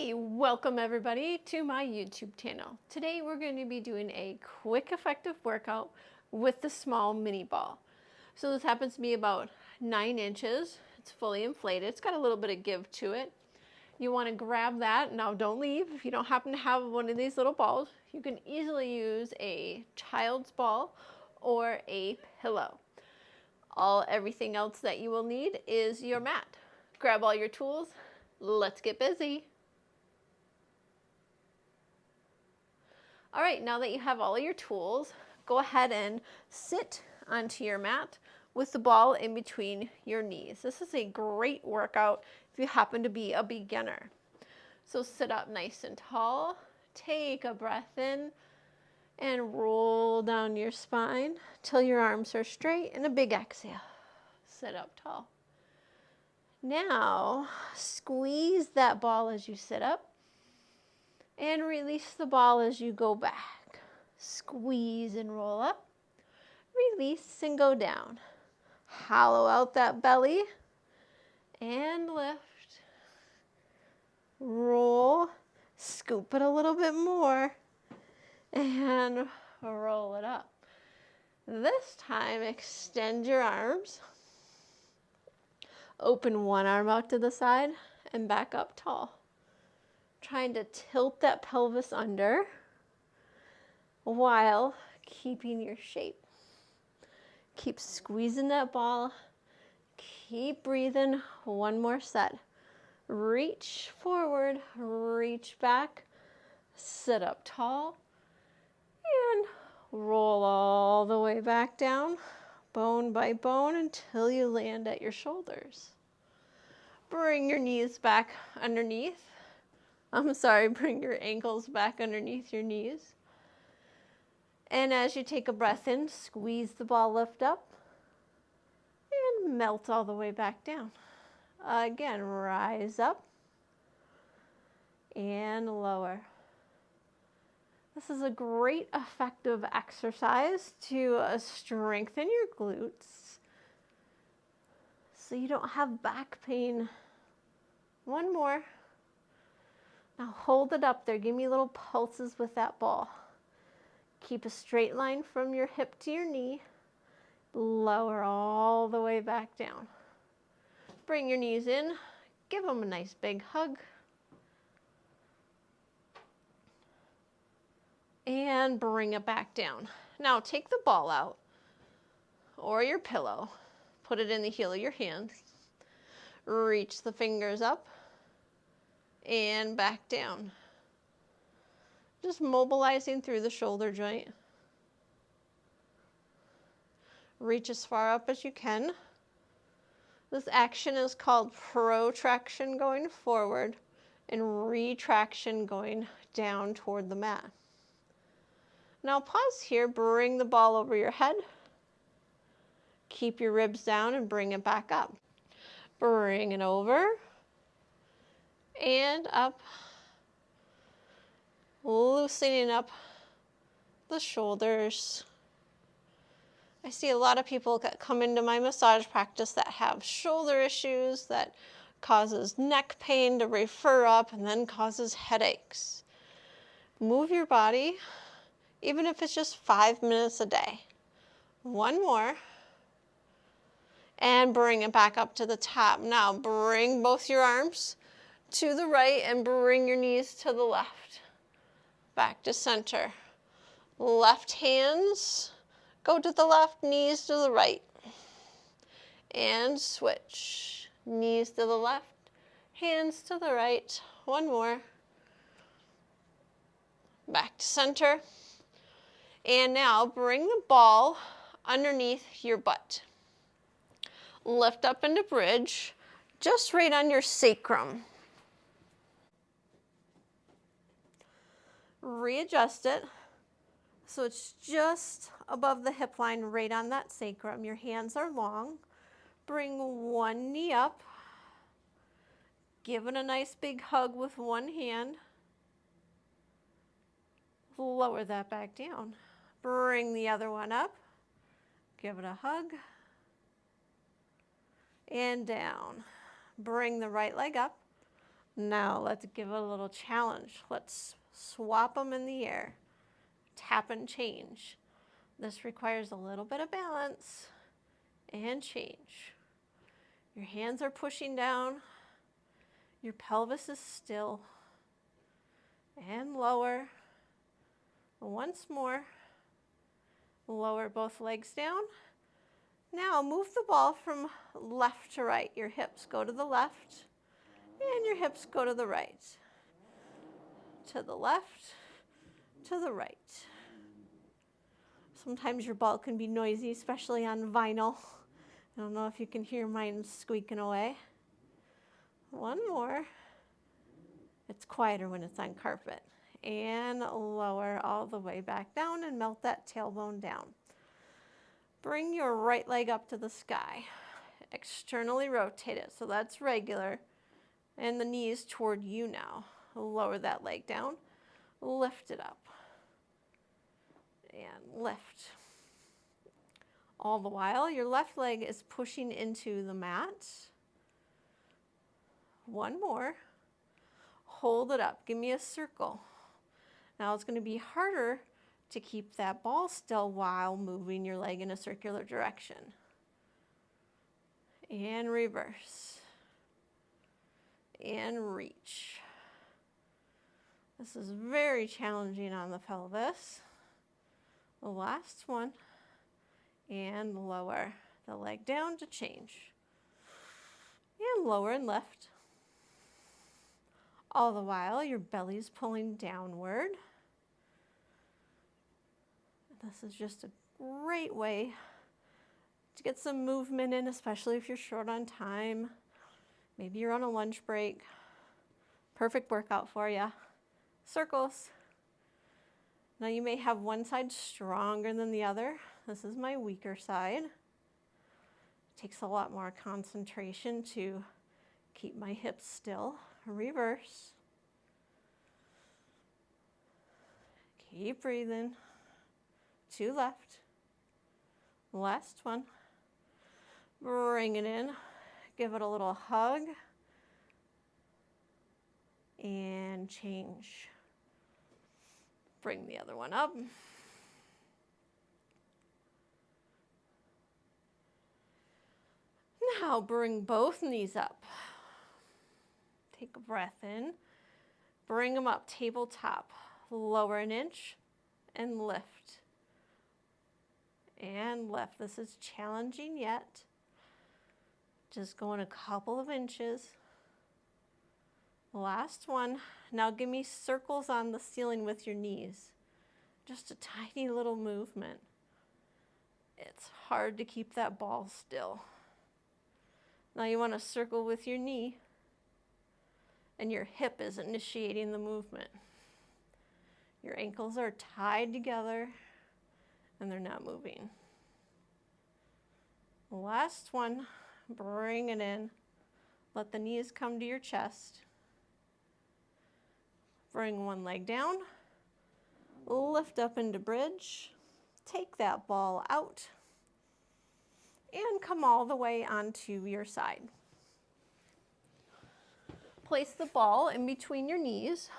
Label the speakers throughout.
Speaker 1: Hey, welcome everybody to my YouTube channel. Today we're going to be doing a quick, effective workout with the small mini ball. So this happens to be about 9 inches. It's fully inflated. It's got a little bit of give to it. You want to grab that. Now don't leave. If you don't happen to have one of these little balls, you can easily use a child's ball or a pillow. Everything else that you will need is your mat. Grab all your tools. Let's get busy. All right, now that you have all of your tools, go ahead and sit onto your mat with the ball in between your knees. This is a great workout if you happen to be a beginner. So sit up nice and tall, take a breath in, and roll down your spine till your arms are straight, and a big exhale. Sit up tall. Now, squeeze that ball as you sit up, and release the ball as you go back. Squeeze and roll up. Release and go down. Hollow out that belly and lift. Roll. Scoop it a little bit more and roll it up. This time, extend your arms. Open one arm out to the side and back up tall. Trying to tilt that pelvis under while keeping your shape. Keep squeezing that ball. Keep breathing. One more set. Reach forward, reach back, sit up tall, and roll all the way back down, bone by bone, until you land at your shoulders. Bring your knees back underneath. Bring your ankles back underneath your knees. And as you take a breath in, squeeze the ball, lift up, and melt all the way back down. Again, rise up and lower. This is a great, effective exercise to strengthen your glutes so you don't have back pain. One more. Now hold it up there. Give me little pulses with that ball. Keep a straight line from your hip to your knee. Lower all the way back down. Bring your knees in. Give them a nice big hug. And bring it back down. Now take the ball out or your pillow. Put it in the heel of your hand. Reach the fingers up and back down. Just mobilizing through the shoulder joint. Reach as far up as you can. This action is called protraction going forward and retraction going down toward the mat. Now pause here, bring the ball over your head. Keep your ribs down and bring it back up. Bring it over and up, loosening up the shoulders. I see a lot of people that come into my massage practice that have shoulder issues that causes neck pain to refer up and then causes headaches. Move your body, even if it's just 5 minutes a day. One more. And bring it back up to the top. Now bring both your arms to the right and bring your knees to the left. Back to center. Left hands go to the left, knees to the right. And switch. Knees to the left, hands to the right. One more. Back to center. And now bring the ball underneath your butt. Lift up into bridge, just right on your sacrum. Readjust it so it's just above the hip line, right on that sacrum. Your hands are long. Bring one knee up. Give it a nice big hug with one hand. Lower that back down. Bring the other one up. Give it a hug. And down. Bring the right leg up. Now let's give it a little challenge. Let's swap them in the air. Tap and change. This requires a little bit of balance and change. Your hands are pushing down. Your pelvis is still. And lower. Once more. Lower both legs down. Now move the ball from left to right. Your hips go to the left and your hips go to the right. To the left, to the right. Sometimes your ball can be noisy, especially on vinyl. I don't know if you can hear mine squeaking away. One more. It's quieter when it's on carpet. And lower all the way back down and melt that tailbone down. Bring your right leg up to the sky. Externally rotate it, so that's regular. And the knees toward you now. Lower that leg down. Lift it up. And lift. All the while, your left leg is pushing into the mat. One more. Hold it up. Give me a circle. Now it's going to be harder to keep that ball still while moving your leg in a circular direction. And reverse. And reach. This is very challenging on the pelvis. The last one. And lower the leg down to change. And lower and lift. All the while, your belly's pulling downward. This is just a great way to get some movement in, especially if you're short on time. Maybe you're on a lunch break. Perfect workout for you. Circles. Now you may have one side stronger than the other. This is my weaker side. It takes a lot more concentration to keep my hips still. Reverse. Keep breathing. Two left. Last one. Bring it in. Give it a little hug. And change. Bring the other one up. Now bring both knees up. Take a breath in. Bring them up, tabletop. Lower an inch and lift. And lift. This is challenging yet. Just going a couple of inches. Last one. Now give me circles on the ceiling with your knees. Just a tiny little movement. It's hard to keep that ball still. Now you want to circle with your knee, and your hip is initiating the movement. Your ankles are tied together, and they're not moving. Last one, bring it in. Let the knees come to your chest. Bring one leg down. Lift up into bridge. Take that ball out. And come all the way onto your side. Place the ball in between your knees.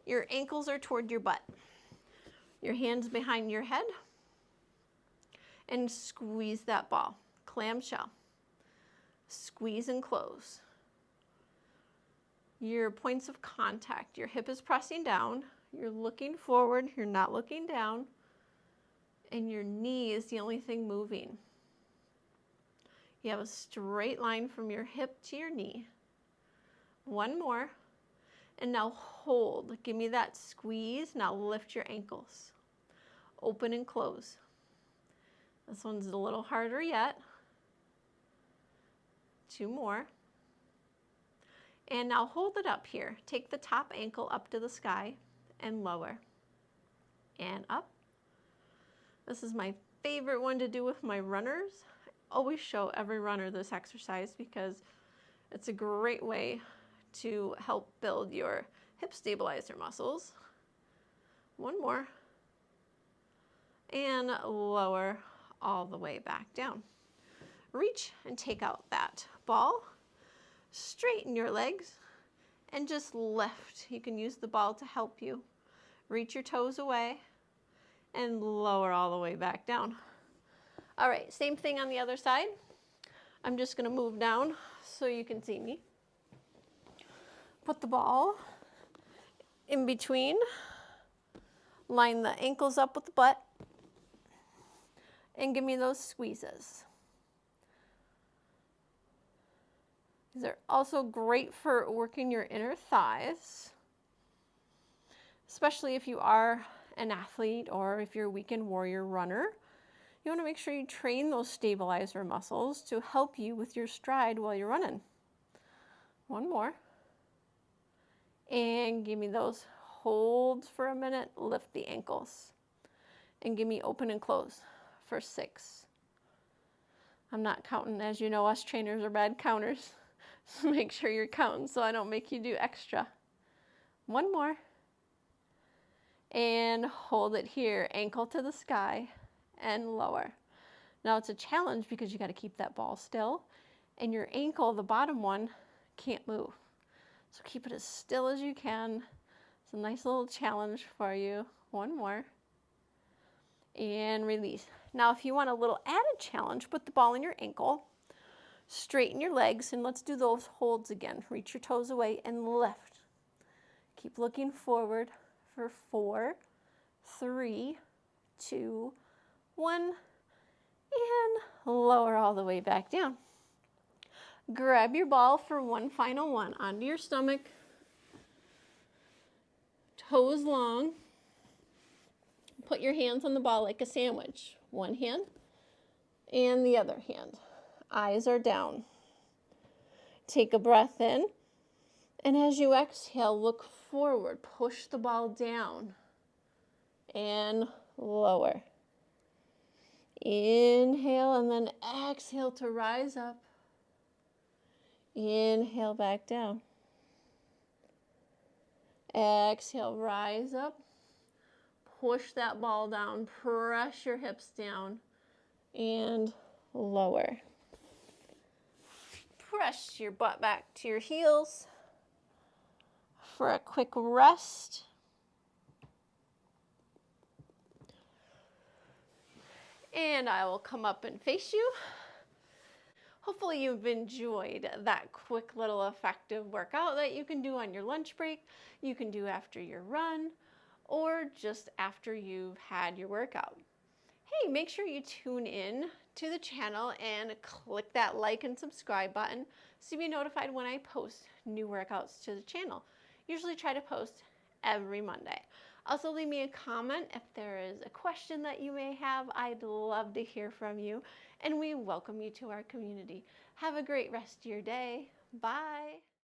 Speaker 1: Your ankles are toward your butt. Your hands behind your head. And squeeze that ball. Clamshell. Squeeze and close. Your points of contact. Your hip is pressing down. You're looking forward. You're not looking down. And your knee is the only thing moving. You have a straight line from your hip to your knee. One more. And now hold. Give me that squeeze. Now lift your ankles. Open and close. This one's a little harder yet. Two more. And now hold it up here. Take the top ankle up to the sky and lower. And up. This is my favorite one to do with my runners. I always show every runner this exercise because it's a great way to help build your hip stabilizer muscles. One more. And lower all the way back down. Reach and take out that ball. Straighten your legs and just lift. You can use the ball to help you. Reach your toes away and lower all the way back down. All right, same thing on the other side. I'm just gonna move down so you can see me. Put the ball in between. Line the ankles up with the butt and give me those squeezes. These are also great for working your inner thighs, especially if you are an athlete or if you're a weekend warrior runner. You want to make sure you train those stabilizer muscles to help you with your stride while you're running. One more. And give me those holds for a minute. Lift the ankles. And give me open and close for 6. I'm not counting. As you know, us trainers are bad counters. So make sure you're counting so I don't make you do extra. One more. And hold it here. Ankle to the sky. And lower. Now it's a challenge because you got to keep that ball still, and your ankle, the bottom one, can't move. So keep it as still as you can. It's a nice little challenge for you. One more. And release. Now if you want a little added challenge, put the ball in your ankle, straighten your legs, and let's do those holds again. Reach your toes away and lift. Keep looking forward for 4, 3, 2, 1, and lower all the way back down. Grab your ball for one final one. Onto your stomach, toes long. Put your hands on the ball like a sandwich. One hand and the other hand. Eyes are down. Take a breath in, and as you exhale, look forward. Push the ball down and lower. Inhale and then exhale to rise up. Inhale back down. Exhale, rise up. Push that ball down. Press your hips down and lower. Press your butt back to your heels for a quick rest. And I will come up and face you. Hopefully you've enjoyed that quick little effective workout that you can do on your lunch break, you can do after your run, or just after you've had your workout. Hey, make sure you tune in to the channel and click that like and subscribe button so you'll be notified when I post new workouts to the channel. Usually try to post every Monday. Also leave me a comment if there is a question that you may have. I'd love to hear from you, and we welcome you to our community. Have a great rest of your day. Bye.